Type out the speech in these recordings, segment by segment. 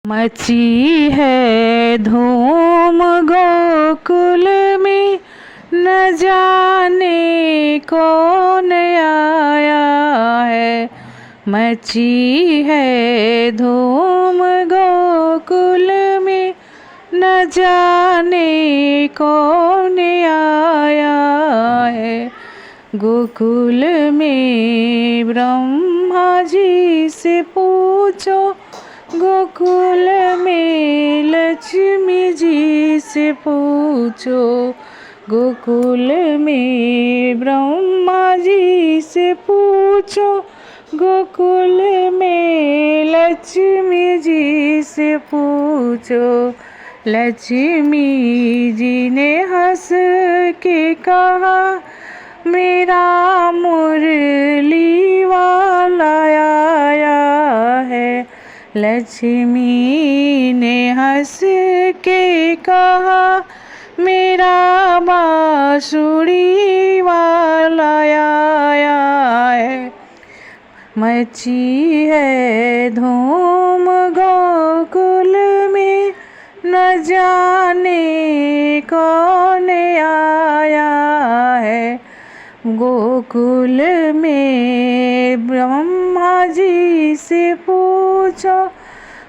मची है धूम गोकुल में, न जाने कौन आया है। मची है धूम गोकुल में, न जाने कौन आया है। गोकुल में ब्रह्मा जी से पूछो, गोकुल में लक्ष्मी जी से पूछो। गोकुल में ब्रह्मा जी से पूछो, गोकुल में लक्ष्मी जी से पूछो। लक्ष्मी जी ने हंस के कहा, मेरा मुरली वाला आया है। लक्ष्मी ने हंस के कहा, मेरा बांसुरी वाला आया है। मची है धूम गोकुल में, न जाने कौन आया है। गोकुल में ब्रह्मा जी से पूछो,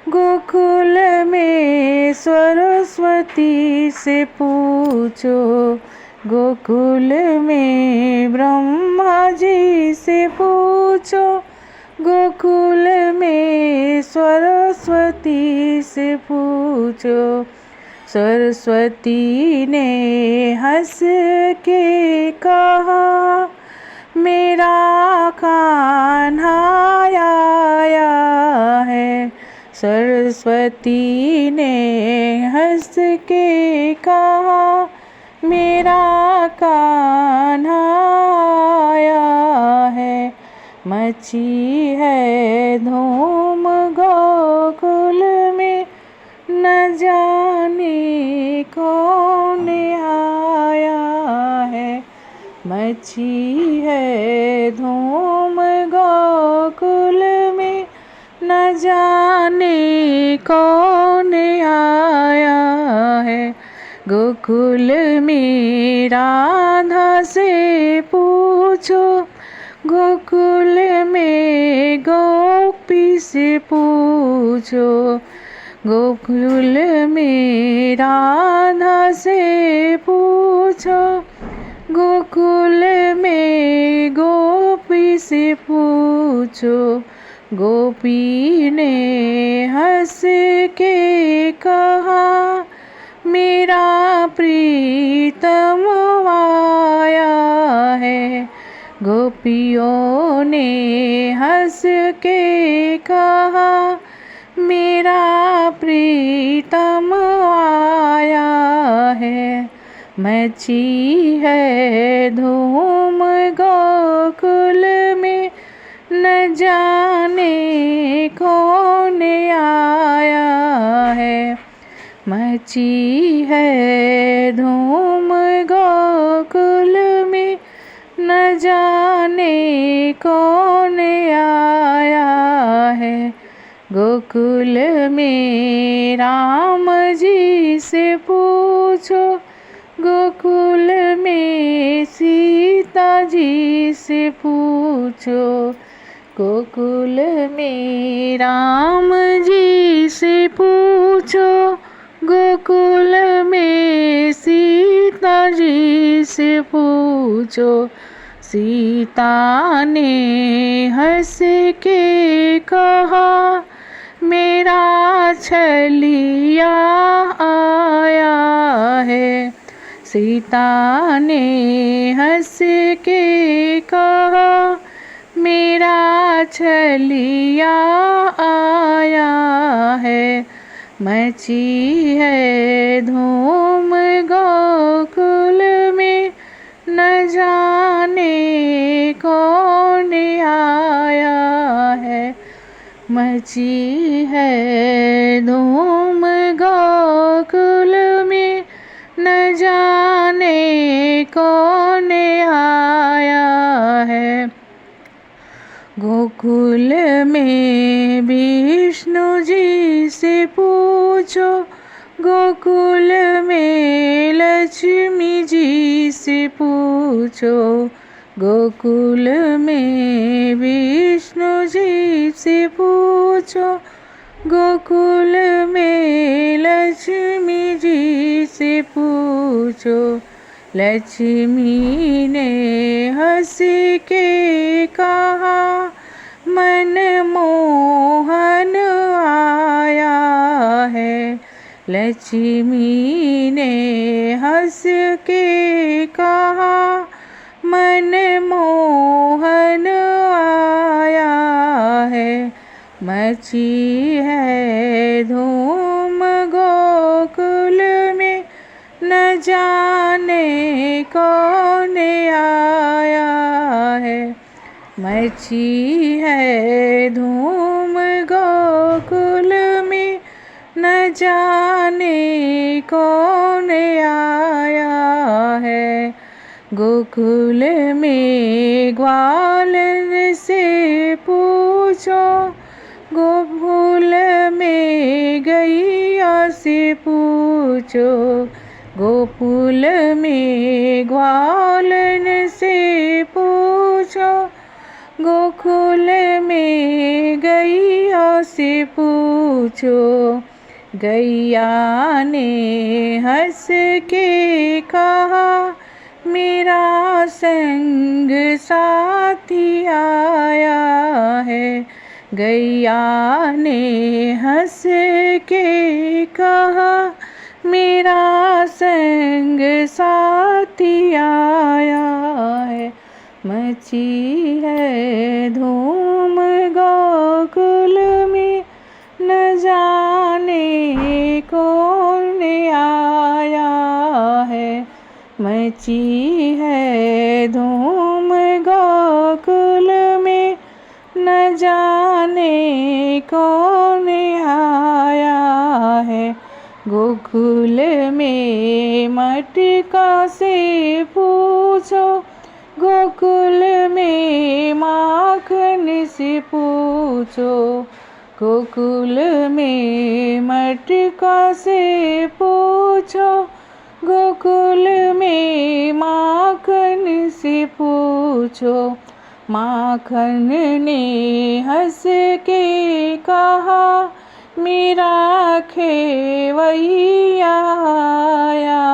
गोकुल में सरस्वती से पूछो। गोकुल में ब्रह्मा जी से पूछो, गोकुल में सरस्वती से पूछो। सरस्वती ने हंस के कहा, मेरा कान्हा आया है। सरस्वती ने हंस के कहा, मेरा कान्हा आया है। मची है धूम गोकुल में, न जाने कौन आया है। मची है धूम गोकुल में, न जाने कौन आया है। गोकुल में राधा से पूछो, गोकुल में गोपी से पूछो। गोकुल में राधा से पूछो, गोकुल में गोपी से पूछो। गोपी ने हंस के कहा, मेरा प्रीतम आया है। गोपियों ने हंस के कहा, मेरा प्रीतम आया है। मची है धूम गोकुल में, न जाने कौन आया है। मची है धूम गोकुल में, न जाने कौन आया है। गोकुल में राम जी से पूछो, गोकुल में सीता जी से पूछो। गोकुल में राम जी से पूछो, गोकुल में सीता जी से पूछो। सीता ने हंस के कहा, मेरा छलिया आया है। सीता ने हंस के कहा, मेरा छलिया आया है। मची है धूम गोकुल में, न जाने कौन आया है। मची है धूम गोकुल में, न जाने कौन आया है। गोकुल में भी विष्णु जी से पूछो, गोकुल में लक्ष्मी जी से पूछो, गोकुल में विष्णु जी से पूछो, गोकुल में लक्ष्मी जी से पूछो। लक्ष्मी ने हंस के कहा, मन मोहन आया है। लक्ष्मी ने हंस के कहा, मन मोहन आया है। मची है धूम गोकुल में, न जाने कौन आया है। मची है धूम गोकुल में, न जाने कौन आया है। गोकुल में ग्वालन से पूछो, गोकुल में गैया से पूछो, गोकुल में ग्वालन से पूछो, गोकुल में गैया से पूछो। गैया ने हंस के कहा, मेरा संग साथी आया है। गैया ने हंस के कहा, मेरा संग साथी आया है। मची है धूम गोकुल में, न जाने कौन आया है। मची है धूम गोकुल में, न जाने कौन आया है। गोकुल में मटका से पूछो, गोकुल में माखन से पूछो, गोकुल में मटका से पूछो, गोकुल में माखन से पूछो। माखन ने हंस के कहा, मेरा खेवैया आया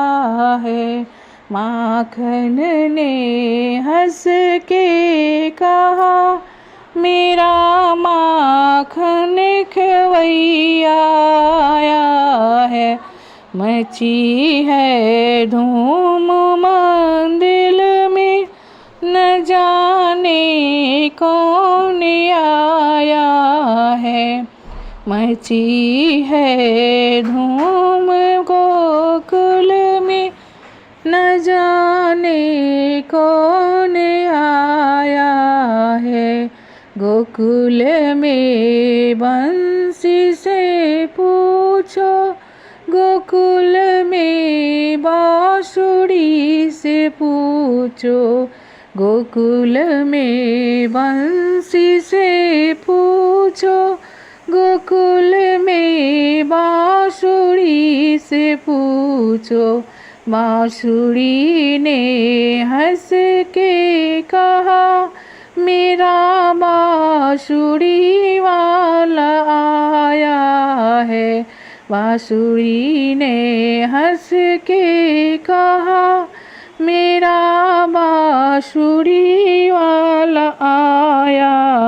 है। माखन ने हंस के कहा, मेरा माखन खेवैया आया है। मची है धूम मंदिर में, न जाने कौन आया है। मची है धूम गोकुल में, न जाने कौन आया है। गोकुल में बंसी से पूछो, गोकुल में बांसुरी से पूछो, गोकुल में बंसी से पूछो, गोकुल में बांसुरी से पूछो। बांसुरी ने हंस के कहा, मेरा बांसुरी वाला आया है। बांसुरी ने हंस के कहा, मेरा बांसुरी वाला आया।